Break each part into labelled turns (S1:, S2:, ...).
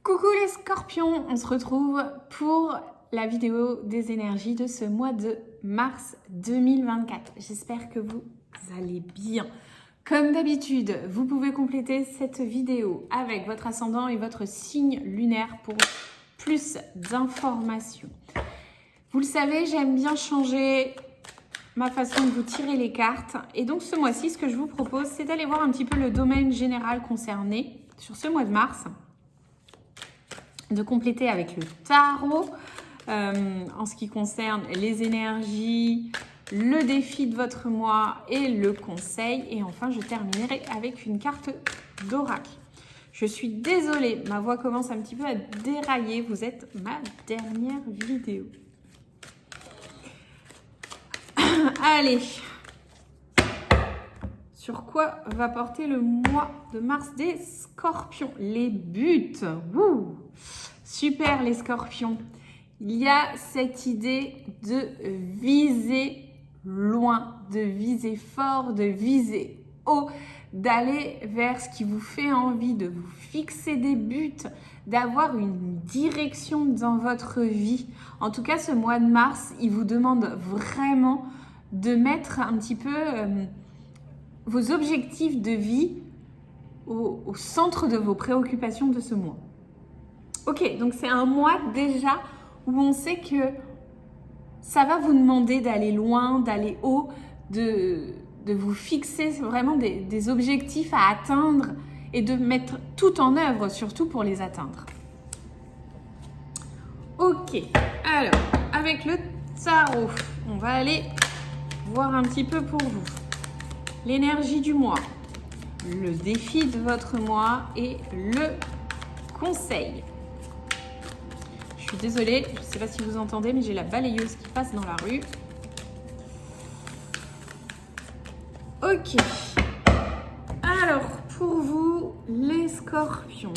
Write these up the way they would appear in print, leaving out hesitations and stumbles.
S1: Coucou les scorpions, on se retrouve pour la vidéo des énergies de ce mois de mars 2024. J'espère que vous allez bien. Comme d'habitude, vous pouvez compléter cette vidéo avec votre ascendant et votre signe lunaire pour plus d'informations. Vous le savez, j'aime bien changer ma façon de vous tirer les cartes. Et donc ce mois-ci, ce que je vous propose, c'est d'aller voir un petit peu le domaine général concerné sur ce mois de mars. De compléter avec le tarot en ce qui concerne les énergies, le défi de votre mois et le conseil. Et enfin, je terminerai avec une carte d'oracle. Je suis désolée, ma voix commence un petit peu à dérailler. Vous êtes ma dernière vidéo. Allez, sur quoi va porter le mois de mars des scorpions? Les buts. Wouh! Super les scorpions. Il y a cette idée de viser loin, de viser fort, de viser haut, d'aller vers ce qui vous fait envie, de vous fixer des buts, d'avoir une direction dans votre vie. En tout cas, ce mois de mars, il vous demande vraiment de mettre un petit peu vos objectifs de vie au centre de vos préoccupations de ce mois. Ok, donc c'est un mois déjà où on sait que ça va vous demander d'aller loin, d'aller haut, de vous fixer vraiment des objectifs à atteindre et de mettre tout en œuvre, surtout pour les atteindre. Ok, alors avec le tarot, on va aller voir un petit peu pour vous l'énergie du mois, le défi de votre mois et le conseil. Je suis désolée, je ne sais pas si vous entendez, mais j'ai la balayeuse qui passe dans la rue. Ok. Alors, pour vous, les scorpions,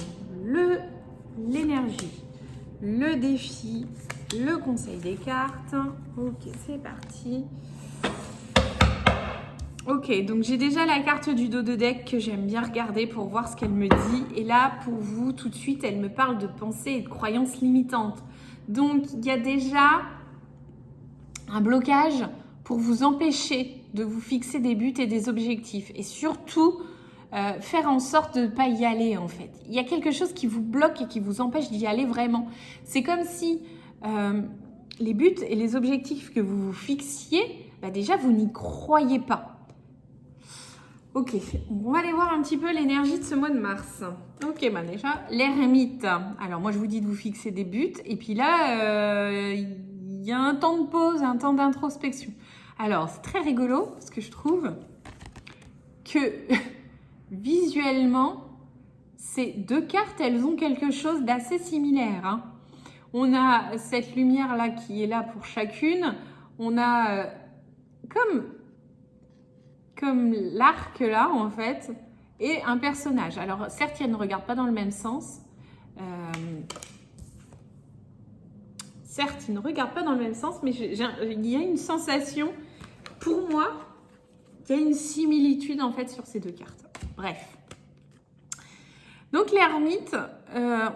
S1: l'énergie, le défi, le conseil des cartes. Ok, c'est parti. Ok, donc j'ai déjà la carte du dos de deck que j'aime bien regarder pour voir ce qu'elle me dit. Et là, pour vous, tout de suite, elle me parle de pensées et de croyances limitantes. Donc, il y a déjà un blocage pour vous empêcher de vous fixer des buts et des objectifs. Et surtout, faire en sorte de ne pas y aller, en fait. Il y a quelque chose qui vous bloque et qui vous empêche d'y aller vraiment. C'est comme si les buts et les objectifs que vous vous fixiez, déjà, vous n'y croyez pas. Ok, on va aller voir un petit peu l'énergie de ce mois de mars. Ok, déjà, l'ermite. Alors moi, je vous dis de vous fixer des buts. Et puis là, il y a un temps de pause, un temps d'introspection. Alors, c'est très rigolo parce que je trouve que visuellement, ces deux cartes, elles ont quelque chose d'assez similaire. Hein. On a cette lumière-là qui est là pour chacune. On a comme l'arc là en fait et un personnage. Alors certes, elle ne regarde pas dans le même sens. Certes, il ne regarde pas dans le même sens, mais il y a une sensation, pour moi, il y a une similitude en fait sur ces deux cartes. Bref. Donc l'ermite,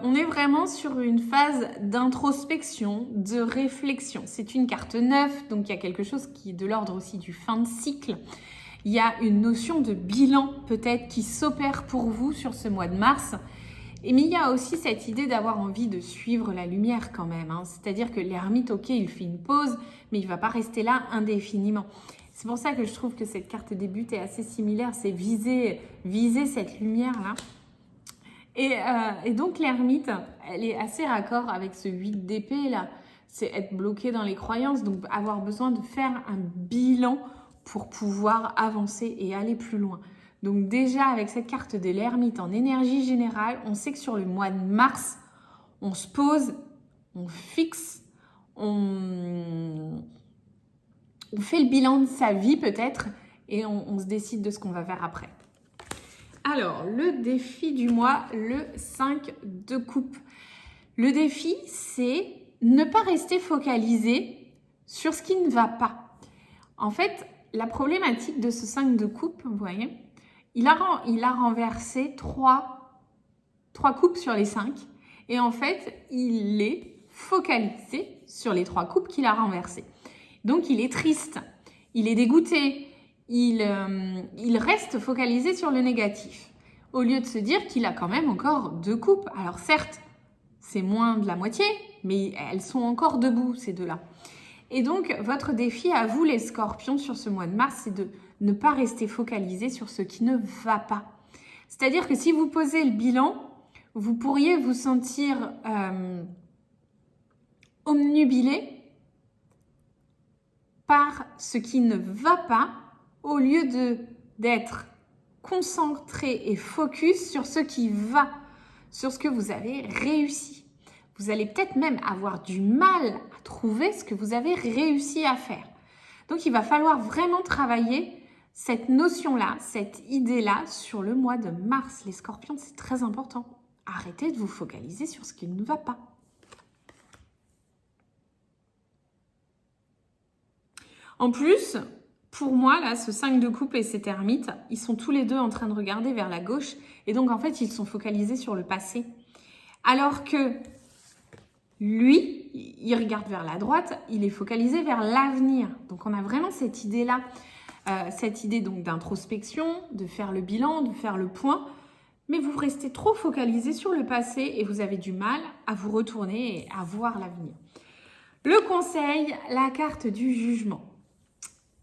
S1: on est vraiment sur une phase d'introspection, de réflexion. C'est une carte neuve, donc il y a quelque chose qui est de l'ordre aussi du fin de cycle. Il y a une notion de bilan peut-être qui s'opère pour vous sur ce mois de mars. Mais il y a aussi cette idée d'avoir envie de suivre la lumière quand même. Hein. C'est-à-dire que l'ermite, ok, il fait une pause, mais il ne va pas rester là indéfiniment. C'est pour ça que je trouve que cette carte des buts est assez similaire. C'est viser cette lumière-là. Et donc l'ermite, elle est assez raccord avec ce 8 d'épée là. C'est être bloqué dans les croyances, donc avoir besoin de faire un bilan pour pouvoir avancer et aller plus loin. Donc déjà, avec cette carte de l'ermite en énergie générale, on sait que sur le mois de mars, on se pose, on fixe, on fait le bilan de sa vie peut-être et on se décide de ce qu'on va faire après. Alors, le défi du mois, le 5 de coupe. Le défi, c'est ne pas rester focalisé sur ce qui ne va pas. En fait, la problématique de ce 5 de coupe, vous voyez, il a renversé 3 coupes sur les 5 Et en fait, il est focalisé sur les 3 coupes qu'il a renversées. Donc, il est triste, il est dégoûté, il reste focalisé sur le négatif. Au lieu de se dire qu'il a quand même encore 2 coupes. Alors certes, c'est moins de la moitié, mais elles sont encore debout, ces 2-là. Et donc, votre défi à vous, les scorpions, sur ce mois de mars, c'est de ne pas rester focalisé sur ce qui ne va pas. C'est-à-dire que si vous posez le bilan, vous pourriez vous sentir omnubilé par ce qui ne va pas, au lieu d'être concentré et focus sur ce qui va, sur ce que vous avez réussi. Vous allez peut-être même avoir du mal à trouver ce que vous avez réussi à faire. Donc, il va falloir vraiment travailler cette notion-là, cette idée-là sur le mois de mars. Les scorpions, c'est très important. Arrêtez de vous focaliser sur ce qui ne va pas. En plus, pour moi, là, ce 5 de coupe et cet ermite, ils sont tous les deux en train de regarder vers la gauche. Et donc, en fait, ils sont focalisés sur le passé. Alors que lui, il regarde vers la droite, il est focalisé vers l'avenir. Donc, on a vraiment cette idée-là, cette idée donc d'introspection, de faire le bilan, de faire le point. Mais vous restez trop focalisé sur le passé et vous avez du mal à vous retourner et à voir l'avenir. Le conseil, la carte du jugement.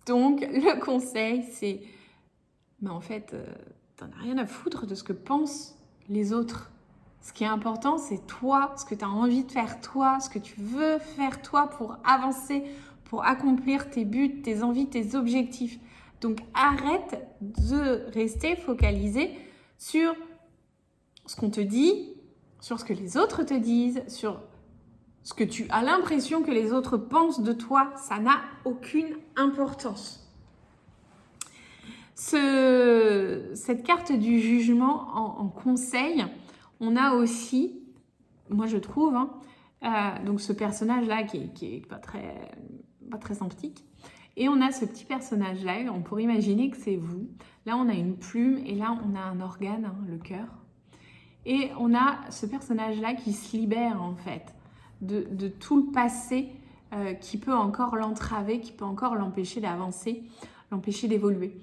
S1: Donc, le conseil, c'est... Mais en fait, t'en as rien à foutre de ce que pensent les autres. Ce qui est important, c'est toi, ce que tu as envie de faire toi, ce que tu veux faire toi pour avancer, pour accomplir tes buts, tes envies, tes objectifs. Donc, arrête de rester focalisé sur ce qu'on te dit, sur ce que les autres te disent, sur ce que tu as l'impression que les autres pensent de toi. Ça n'a aucune importance. Cette carte du jugement en conseil, on a aussi, moi je trouve, donc ce personnage-là qui est pas très sympathique. Et on a ce petit personnage-là, on pourrait imaginer que c'est vous. Là, on a une plume et là, on a un organe, le cœur. Et on a ce personnage-là qui se libère en fait de tout le passé qui peut encore l'entraver, qui peut encore l'empêcher d'avancer, l'empêcher d'évoluer.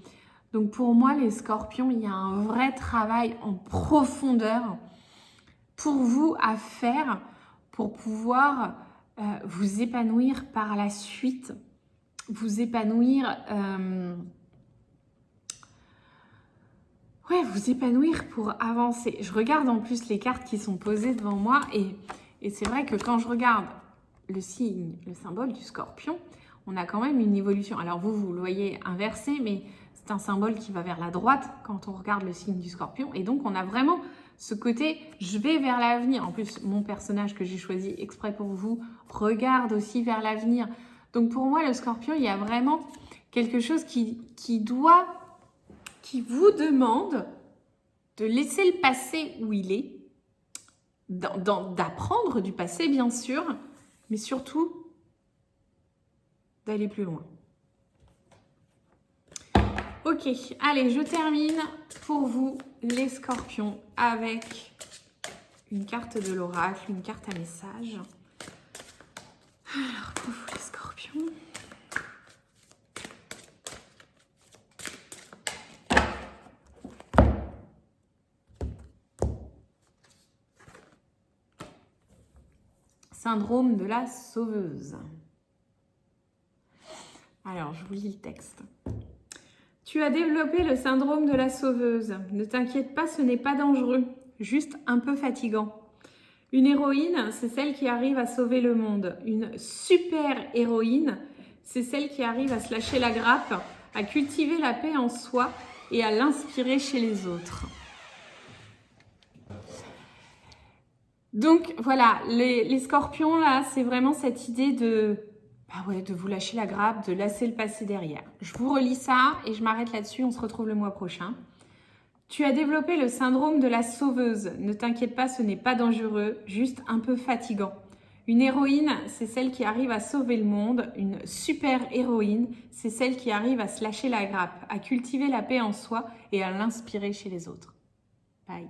S1: Donc pour moi, les scorpions, il y a un vrai travail en profondeur pour vous à faire pour pouvoir vous épanouir par la suite, vous épanouir, vous épanouir pour avancer. Je regarde en plus les cartes qui sont posées devant moi et c'est vrai que quand je regarde le signe, le symbole du scorpion, on a quand même une évolution. Alors vous le voyez inversé, mais c'est un symbole qui va vers la droite quand on regarde le signe du scorpion. Et donc, on a vraiment ce côté, je vais vers l'avenir. En plus, mon personnage que j'ai choisi exprès pour vous regarde aussi vers l'avenir. Donc, pour moi, le scorpion, il y a vraiment quelque chose qui vous demande de laisser le passé où il est, d'apprendre du passé, bien sûr, mais surtout d'aller plus loin. Ok, allez, je termine pour vous, les scorpions, avec une carte de l'oracle, une carte à message. Alors, pour vous, les scorpions. Syndrome de la sauveuse. Alors, je vous lis le texte. Tu as développé le syndrome de la sauveuse. Ne t'inquiète pas, ce n'est pas dangereux, juste un peu fatigant. Une héroïne, c'est celle qui arrive à sauver le monde. Une super héroïne, c'est celle qui arrive à se lâcher la grappe, à cultiver la paix en soi et à l'inspirer chez les autres. Donc voilà, les scorpions là, c'est vraiment cette idée de vous lâcher la grappe, de laisser le passé derrière. Je vous relis ça et je m'arrête là-dessus, on se retrouve le mois prochain. Tu as développé le syndrome de la sauveuse. Ne t'inquiète pas, ce n'est pas dangereux, juste un peu fatigant. Une héroïne, c'est celle qui arrive à sauver le monde. Une super héroïne, c'est celle qui arrive à se lâcher la grappe, à cultiver la paix en soi et à l'inspirer chez les autres. Bye.